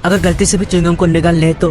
अगर गलती से भी च्युइंगम को निकाल ले तो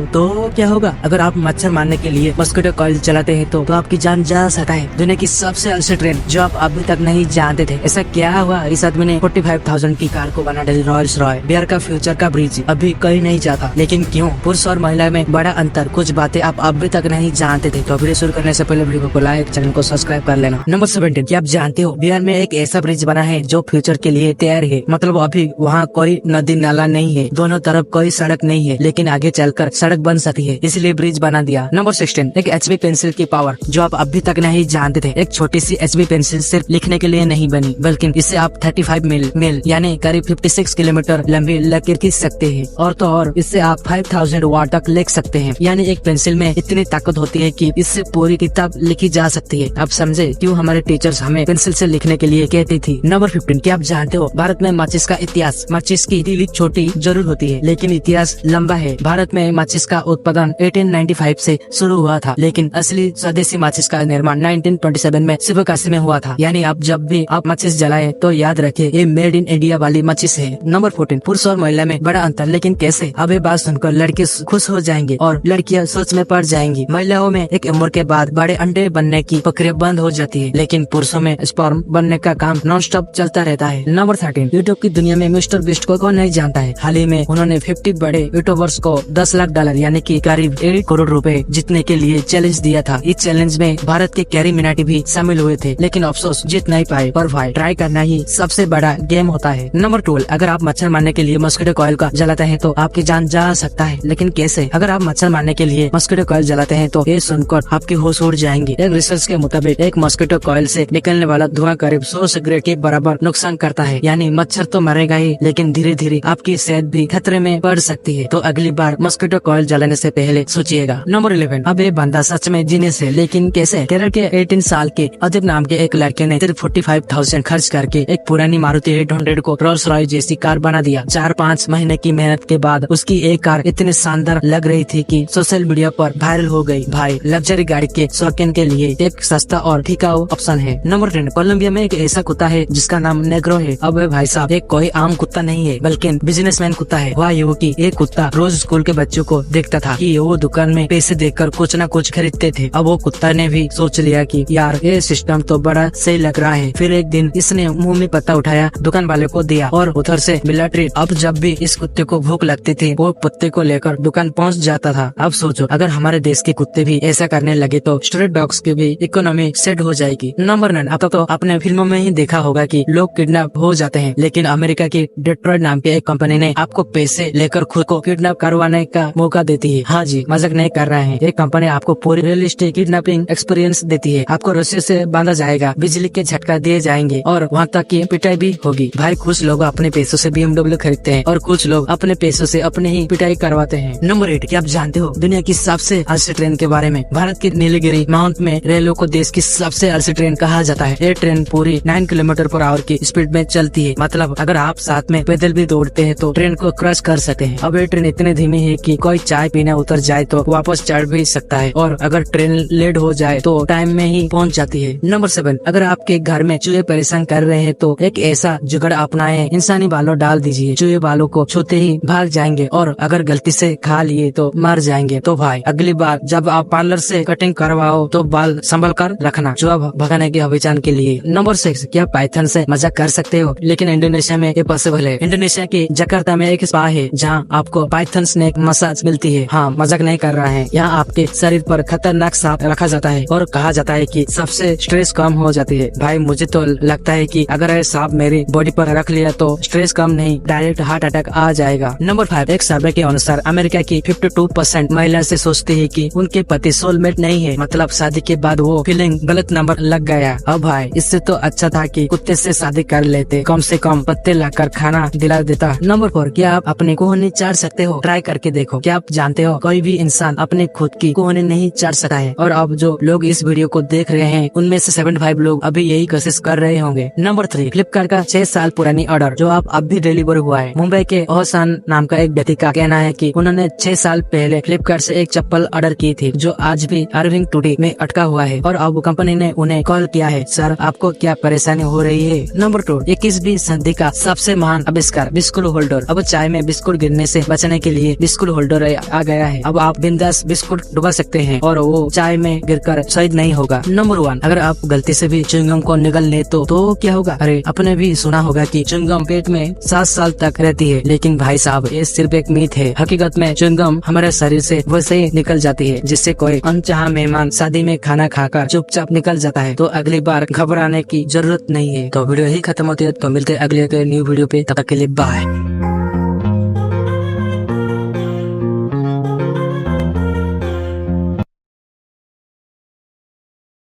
क्या होगा? अगर आप मच्छर मारने के लिए मस्किटो कॉइल चलाते हैं तो आपकी जान जा सकता है। दुनिया की सबसे अलसी ट्रेन जो आप अभी तक नहीं जानते थे। ऐसा क्या हुआ? इस आदमी ने 45,000 की कार को बना डाली रॉयल्स रॉय। बिहार का फ्यूचर का ब्रिज अभी कहीं नहीं जाता, लेकिन क्यों? पुरुष और महिला में बड़ा अंतर, कुछ बातें आप अभी तक नहीं जानते थे। तो वीडियो शुरू करने से पहले वीडियो को लाइक, चैनल को सब्सक्राइब कर लेना। नंबर 17, क्या आप जानते हो बिहार में एक ऐसा ब्रिज बना है जो फ्यूचर के लिए तैयार है। मतलब अभी वहाँ कोई नदी नाला नहीं है, दोनों तरफ कोई सड़क नहीं है, लेकिन आगे चलकर सड़क बन सकती है, इसलिए ब्रिज बना दिया। नंबर 16, एक HB पेंसिल की पावर जो आप अभी तक नहीं जानते थे। एक छोटी सी HB पेंसिल सिर्फ लिखने के लिए नहीं बनी, बल्कि इससे आप 35 मील यानी करीब 56 किलोमीटर लंबी लकीर खींच सकते हैं। और तो और इससे आप 5000 वाट तक लिख सकते हैं। यानी एक पेंसिल में इतनी ताकत होती है कि इससे पूरी किताब लिखी जा सकती है। आप समझे क्यों हमारे टीचर्स हमें पेंसिल से लिखने के लिए कहती थी। नंबर 15, क्या आप जानते हो भारत में माचिस का इतिहास? माचिस की तीली छोटी जरूर होती है, लेकिन इतिहास लंबा है। भारत में माचिस का उत्पादन 1895 से शुरू हुआ था, लेकिन असली स्वदेशी माचिस का निर्माण 1927 में शिवकाशी में हुआ था। यानी आप जब भी आप माचिस जलाए तो याद रखे ये मेड इन इंडिया वाली माचिस है। नंबर 14, पुरुष और महिला में बड़ा अंतर, लेकिन कैसे? अब ये बात सुनकर लड़के खुश हो जाएंगे और लड़कियां सोच में पड़ जाएंगी। महिलाओं में एक उम्र के बाद बड़े अंडे बनने की प्रक्रिया बंद हो जाती है, लेकिन पुरुषों में स्पर्म बनने का काम नॉन स्टॉप चलता रहता है। नंबर 13, यूट्यूब की दुनिया में मिस्टर बीस्ट को कौन नहीं जानता है। हाल ही में उन्होंने 50 बड़े यूट्यूबर्स को $10 लाख यानी कि करीब 1 करोड़ रुपए जीतने के लिए चैलेंज दिया था। इस चैलेंज में भारत के कैरी मिनाटी भी शामिल हुए थे, लेकिन अफसोस जीत नहीं पाए। पर भाई ट्राई करना ही सबसे बड़ा गेम होता है। नंबर 12, अगर आप मच्छर मारने के लिए मस्किटो कॉइल का जलाते हैं तो आपकी जान जा सकता है, लेकिन कैसे? अगर आप मच्छर मारने के लिए मस्किटो कॉइल जलाते हैं तो ये सुनकर आपकी होश उड़ जाएंगी। एक रिसर्च के मुताबिक एक मस्किटो कॉइल से निकलने वाला धुआं करीब 100 सिगरेट के बराबर नुकसान करता है। यानी मच्छर तो मरेगा ही, लेकिन धीरे धीरे आपकी सेहत भी खतरे में पड़ सकती है। तो अगली बार मस्किटो कॉइल जलाने से पहले सोचिएगा। नंबर 11, अब ये बंदा सच में जीनियस है, लेकिन कैसे? केरल के 18 साल के अदीप नाम के एक लड़के ने सिर्फ 45,000 खर्च करके एक पुरानी मारुति 800 को रोल्स रॉयस जैसी कार बना दिया। 4-5 महीने की मेहनत के बाद उसकी एक कार इतनी शानदार लग रही थी कि सोशल मीडिया पर वायरल हो गई। भाई लग्जरी गाड़ी के शौकीन के लिए एक सस्ता और टिकाऊ ऑप्शन है। नंबर 10, कोलंबिया में एक ऐसा कुत्ता है जिसका नाम नेग्रो है। अब भाई साहब एक कोई आम कुत्ता नहीं है, बल्कि बिजनेसमैन कुत्ता है। वह युवती एक कुत्ता रोज स्कूल के बच्चों को देखता था कि वो दुकान में पैसे देकर कुछ न कुछ खरीदते थे। अब वो कुत्ता ने भी सोच लिया कि यार ये सिस्टम तो बड़ा सही लग रहा है। फिर एक दिन इसने मुंह में पत्ता उठाया, दुकान वाले को दिया और उधर से मिला ट्रीट। अब जब भी इस कुत्ते को भूख लगती थी वो पत्ते को लेकर दुकान पहुंच जाता था। अब सोचो अगर हमारे देश के कुत्ते भी ऐसा करने लगे तो स्ट्रीट डॉग्स की भी इकोनॉमी सेट हो जाएगी। नंबर 9, अब तो आपने फिल्मों में ही देखा होगा कि लोग किडनैप हो जाते हैं, लेकिन अमेरिका की डेट्रॉइट नाम की एक कंपनी ने आपको पैसे लेकर खुद को किडनैप करवाने का मौका देती है। हाँ जी, मजाक नहीं कर रहे हैं। एक कंपनी आपको पूरी रियलिस्टिक किडनैपिंग एक्सपीरियंस देती है। आपको रस्सी से बांधा जाएगा, बिजली के झटका दिए जाएंगे और वहाँ तक की पिटाई भी होगी। भाई कुछ लोग अपने पैसों से BMW खरीदते हैं और कुछ लोग अपने पैसों से अपने ही पिटाई करवाते हैं। नंबर 8, क्या आप जानते हो दुनिया की सबसे अलसी ट्रेन के बारे में? भारत के नीलगिरी माउंट में रेलों को देश की सबसे अलसी ट्रेन कहा जाता है। ये ट्रेन पूरी 9 किलोमीटर/आवर की स्पीड में चलती है। मतलब अगर आप साथ में पैदल भी दौड़ते हैं तो ट्रेन को क्रॉस कर सकते हैं। अब ये ट्रेन इतनी धीमी है कि कोई चाय पीने उतर जाए तो वापस चढ़ भी सकता है, और अगर ट्रेन लेट हो जाए तो टाइम में ही पहुंच जाती है। नंबर 7, अगर आपके घर में चूहे परेशान कर रहे हैं तो एक ऐसा जुगाड़ अपनाएं, इंसानी बालों डाल दीजिए। चूहे बालों को छूते ही भाग जाएंगे और अगर गलती से खा लिए तो मर जाएंगे। तो भाई अगली बार जब आप पार्लर से कटिंग करवाओ तो बाल संभल कर रखना, चूहा भगाने के अभियान के लिए। नंबर 6, क्या पाइथन से मजाक कर सकते हो? लेकिन इंडोनेशिया में ये पॉसिबल है। इंडोनेशिया के जकार्ता में एक स्पा है जहाँ आपको पाइथन स्नेक मसाज मिलती है। हाँ मजाक नहीं कर रहा है। यहाँ आपके शरीर पर खतरनाक सांप रखा जाता है और कहा जाता है कि सबसे स्ट्रेस कम हो जाती है। भाई मुझे तो लगता है कि अगर ये सांप मेरी बॉडी पर रख लिया तो स्ट्रेस कम नहीं डायरेक्ट हार्ट अटैक आ जाएगा। नंबर 5, एक सर्वे के अनुसार अमेरिका की 52% महिला से सोचती है कि उनके पति सोलमेट नहीं है। मतलब शादी के बाद वो फीलिंग गलत नंबर लग गया। अब भाई इससे तो अच्छा था कि कुत्ते से शादी कर लेते, कम से कम पत्ते लाकर खाना दिला देता। नंबर 4, क्या आप अपने कोहनी चाट सकते हो? ट्राई करके देखो। क्या आप जानते हो कोई भी इंसान अपने खुद की कोहनी नहीं चाट सकता है, और अब जो लोग इस वीडियो को देख रहे हैं उनमें से 75 लोग अभी यही कोशिश कर रहे होंगे। नंबर 3, फ्लिपकार्ट का 6 साल पुरानी ऑर्डर जो आप अब भी डिलीवर हुआ है। मुंबई के ओहसान नाम का एक व्यक्ति का कहना है कि उन्होंने 6 साल पहले फ्लिपकार्ट से एक चप्पल ऑर्डर की थी जो आज भी अर्विंग टूटी में अटका हुआ है, और अब कंपनी ने उन्हें कॉल किया है, सर आपको क्या परेशानी हो रही है? नंबर 2, 21वीं सदी का सबसे महान आविष्कार बिस्कुट होल्डर। अब चाय में बिस्कुट गिरने डूबने से बचने के लिए बिस्कुट होल्डर आ गया है। अब आप बिंदास बिस्कुट डुबा सकते हैं और वो चाय में गिरकर शहीद नहीं होगा। नंबर 1, अगर आप गलती से भी च्युइंगम को निगल ले तो क्या होगा? अरे आपने भी सुना होगा कि च्युइंगम पेट में 7 साल तक रहती है, लेकिन भाई साहब ये सिर्फ एक मीथ है। हकीकत में च्युइंगम हमारे शरीर से वैसे ही निकल जाती है, जिससे कोई अनचाहा मेहमान शादी में खाना खाकर चुपचाप निकल जाता है। तो अगली बार घबराने की जरूरत नहीं है। तो वीडियो ही खत्म होती है, तो मिलते हैं अगले न्यू वीडियो पे, तब तक के लिए बाय।